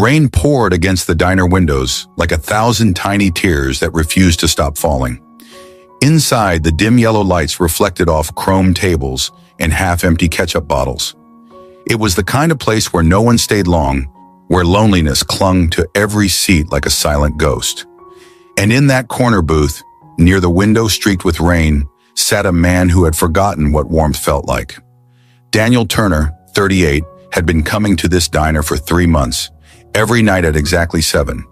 Rain poured against the diner windows like 1,000 tiny tears that refused to stop falling. Inside, the dim yellow lights reflected off chrome tables and half-empty ketchup bottles. It was the kind of place where no one stayed long, where loneliness clung to every seat like a silent ghost. And in that corner booth, near the window streaked with rain, sat a man who had forgotten what warmth felt like. Daniel Turner, 38, had been coming to this diner for 3 months, every night at exactly 7.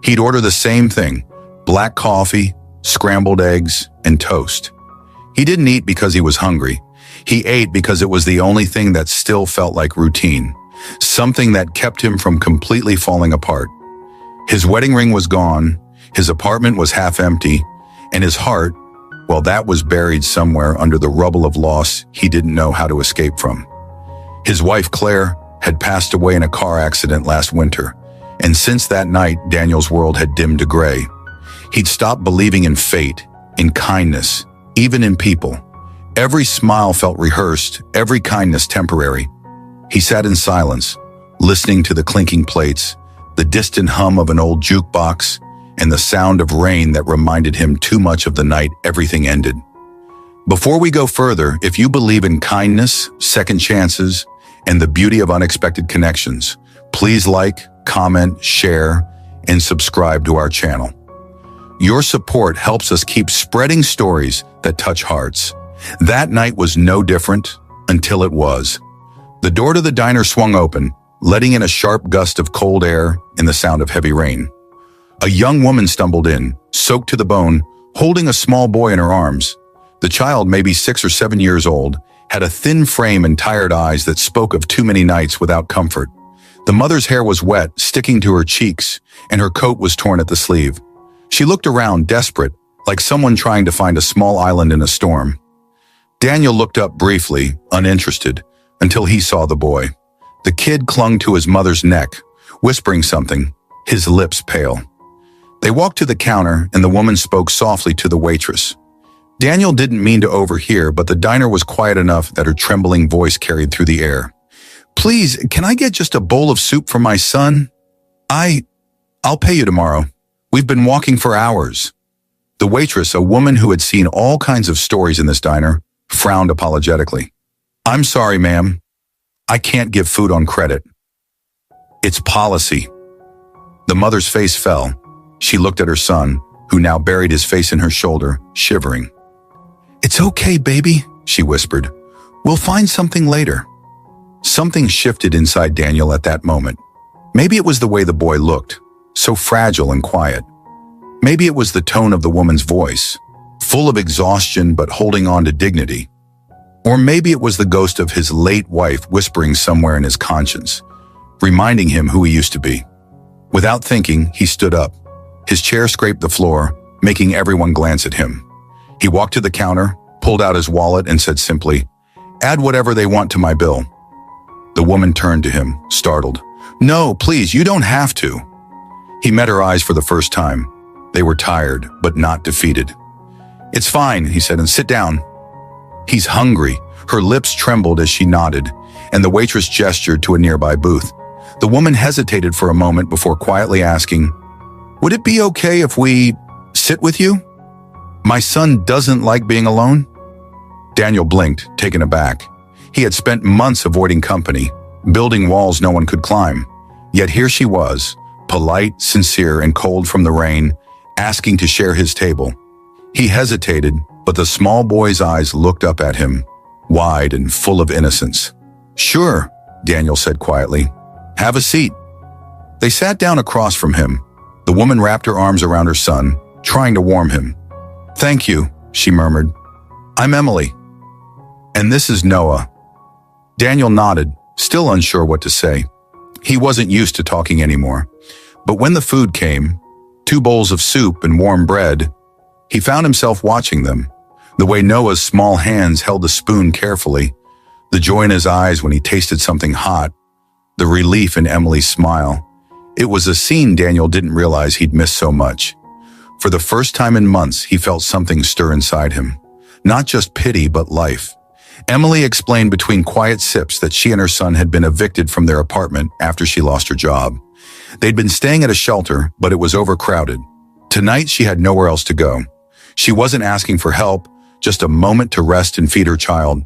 He'd order the same thing: black coffee, scrambled eggs, and toast. He didn't eat because he was hungry. He ate because it was the only thing that still felt like routine, something that kept him from completely falling apart. His wedding ring was gone, his apartment was half empty, and his heart, well, that was buried somewhere under the rubble of loss he didn't know how to escape from. His wife, Claire, had passed away in a car accident last winter, and since that night, Daniel's world had dimmed to gray. He'd stopped believing in fate, in kindness, even in people. Every smile felt rehearsed, every kindness temporary. He sat in silence, listening to the clinking plates, the distant hum of an old jukebox, and the sound of rain that reminded him too much of the night everything ended. Before we go further, if you believe in kindness, second chances, and the beauty of unexpected connections, please like, comment, share, and subscribe to our channel. Your support helps us keep spreading stories that touch hearts. That night was no different until it was. The door to the diner swung open, letting in a sharp gust of cold air and the sound of heavy rain. A young woman stumbled in, soaked to the bone, holding a small boy in her arms. The child, maybe 6 or 7 years old, had a thin frame and tired eyes that spoke of too many nights without comfort. The mother's hair was wet, sticking to her cheeks, and her coat was torn at the sleeve. She looked around, desperate, like someone trying to find a small island in a storm. Daniel looked up briefly, uninterested, until he saw the boy. The kid clung to his mother's neck, whispering something, his lips pale. They walked to the counter, and the woman spoke softly to the waitress. Daniel didn't mean to overhear, but the diner was quiet enough that her trembling voice carried through the air. "Please, can I get just a bowl of soup for my son? I'll pay you tomorrow. We've been walking for hours." The waitress, a woman who had seen all kinds of stories in this diner, frowned apologetically. "I'm sorry, ma'am. I can't give food on credit. It's policy." The mother's face fell. She looked at her son, who now buried his face in her shoulder, shivering. "It's okay, baby," she whispered. "We'll find something later." Something shifted inside Daniel at that moment. Maybe it was the way the boy looked, so fragile and quiet. Maybe it was the tone of the woman's voice, full of exhaustion but holding on to dignity. Or maybe it was the ghost of his late wife whispering somewhere in his conscience, reminding him who he used to be. Without thinking, he stood up. His chair scraped the floor, making everyone glance at him. He walked to the counter, pulled out his wallet, and said simply, "Add whatever they want to my bill." The woman turned to him, startled. "No, please, you don't have to." He met her eyes for the first time. They were tired, but not defeated. "It's fine," he said, "and sit down." "He's hungry." Her lips trembled as she nodded, and the waitress gestured to a nearby booth. The woman hesitated for a moment before quietly asking, "Would it be okay if we sit with you? My son doesn't like being alone." Daniel blinked, taken aback. He had spent months avoiding company, building walls no one could climb. Yet here she was, polite, sincere, and cold from the rain, asking to share his table. He hesitated, but the small boy's eyes looked up at him, wide and full of innocence. "Sure," Daniel said quietly. "Have a seat." They sat down across from him. The woman wrapped her arms around her son, trying to warm him. "Thank you," she murmured. "I'm Emily. And this is Noah." Daniel nodded, still unsure what to say. He wasn't used to talking anymore. But when the food came, 2 bowls of soup and warm bread, he found himself watching them. The way Noah's small hands held the spoon carefully, the joy in his eyes when he tasted something hot, the relief in Emily's smile. It was a scene Daniel didn't realize he'd missed so much. For the first time in months, he felt something stir inside him. Not just pity, but life. Emily explained between quiet sips that she and her son had been evicted from their apartment after she lost her job. They'd been staying at a shelter, but it was overcrowded. Tonight, she had nowhere else to go. She wasn't asking for help, just a moment to rest and feed her child.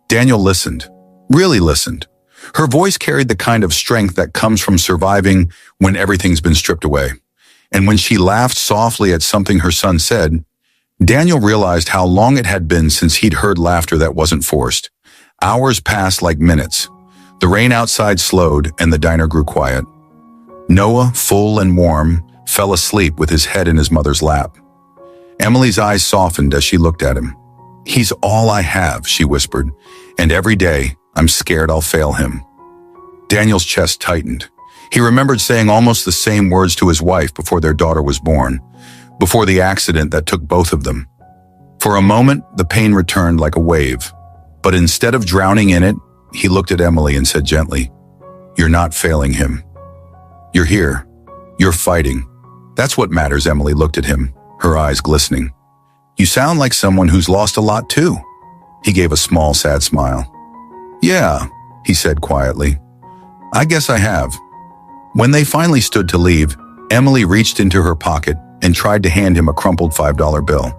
Daniel listened, really listened. Her voice carried the kind of strength that comes from surviving when everything's been stripped away. And when she laughed softly at something her son said, Daniel realized how long it had been since he'd heard laughter that wasn't forced. Hours passed like minutes. The rain outside slowed and the diner grew quiet. Noah, full and warm, fell asleep with his head in his mother's lap. Emily's eyes softened as she looked at him. "He's all I have," she whispered, "and every day I'm scared I'll fail him." Daniel's chest tightened. He remembered saying almost the same words to his wife before their daughter was born, before the accident that took both of them. For a moment, the pain returned like a wave, but instead of drowning in it, he looked at Emily and said gently, "You're not failing him. You're here. You're fighting. That's what matters." Emily looked at him, her eyes glistening. "You sound like someone who's lost a lot too." He gave a small, sad smile. "Yeah," he said quietly. "I guess I have." When they finally stood to leave, Emily reached into her pocket and tried to hand him a crumpled $5 bill.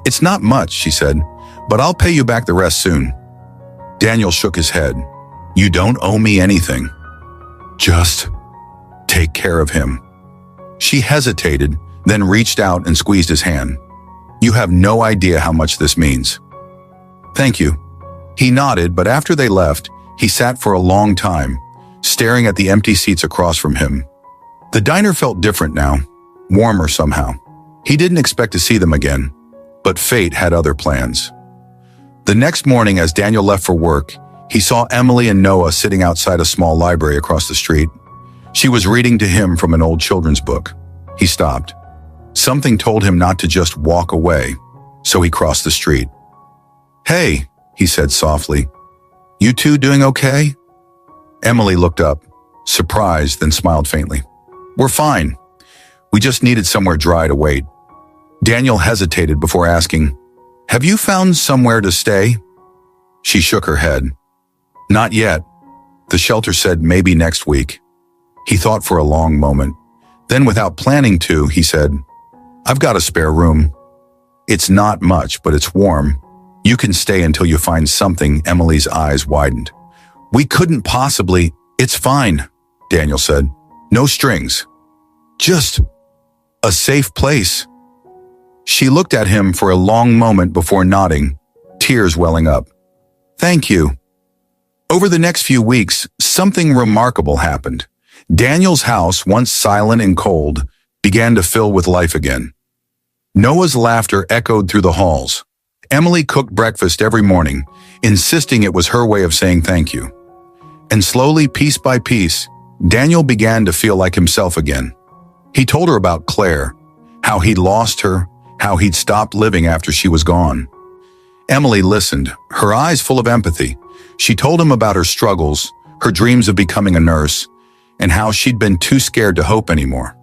"It's not much," she said, "but I'll pay you back the rest soon." Daniel shook his head. "You don't owe me anything. Just take care of him." She hesitated, then reached out and squeezed his hand. "You have no idea how much this means." "Thank you." He nodded, but after they left, he sat for a long time, staring at the empty seats across from him. The diner felt different now, warmer somehow. He didn't expect to see them again, but fate had other plans. The next morning, as Daniel left for work, he saw Emily and Noah sitting outside a small library across the street. She was reading to him from an old children's book. He stopped. Something told him not to just walk away, so he crossed the street. "Hey," he said softly. "You two doing okay?" Emily looked up, surprised, then smiled faintly. "We're fine. We just needed somewhere dry to wait." Daniel hesitated before asking, "Have you found somewhere to stay?" She shook her head. "Not yet. The shelter said maybe next week." He thought for a long moment. Then, without planning to, he said, "I've got a spare room. It's not much, but it's warm. You can stay until you find something." Emily's eyes widened. "We couldn't possibly." "It's fine," Daniel said. "No strings. Just a safe place." She looked at him for a long moment before nodding, tears welling up. "Thank you." Over the next few weeks, something remarkable happened. Daniel's house, once silent and cold, began to fill with life again. Noah's laughter echoed through the halls. Emily cooked breakfast every morning, insisting it was her way of saying thank you. And slowly, piece by piece, Daniel began to feel like himself again. He told her about Claire, how he'd lost her, how he'd stopped living after she was gone. Emily listened, her eyes full of empathy. She told him about her struggles, her dreams of becoming a nurse, and how she'd been too scared to hope anymore.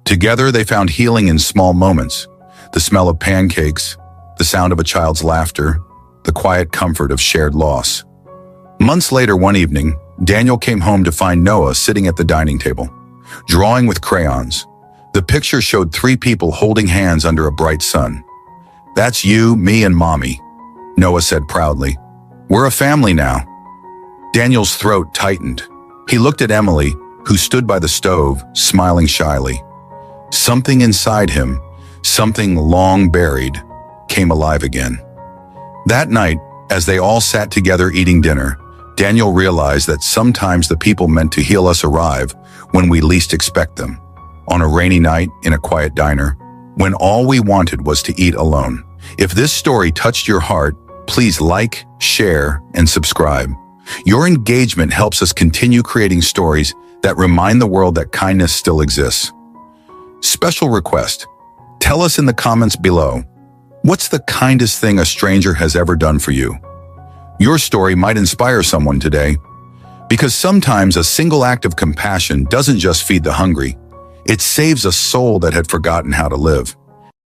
Together, they found healing in small moments: the smell of pancakes, the sound of a child's laughter, the quiet comfort of shared loss. Months later, one evening, Daniel came home to find Noah sitting at the dining table, drawing with crayons. The picture showed 3 people holding hands under a bright sun. "That's you, me, and Mommy," Noah said proudly. "We're a family now." Daniel's throat tightened. He looked at Emily, who stood by the stove, smiling shyly. Something inside him, something long buried, came alive again. That night, as they all sat together eating dinner, Daniel realized that sometimes the people meant to heal us arrive when we least expect them. On a rainy night in a quiet diner, when all we wanted was to eat alone. If this story touched your heart, please like, share, and subscribe. Your engagement helps us continue creating stories that remind the world that kindness still exists. Special request: tell us in the comments below, what's the kindest thing a stranger has ever done for you? Your story might inspire someone today, because sometimes a single act of compassion doesn't just feed the hungry, it saves a soul that had forgotten how to live.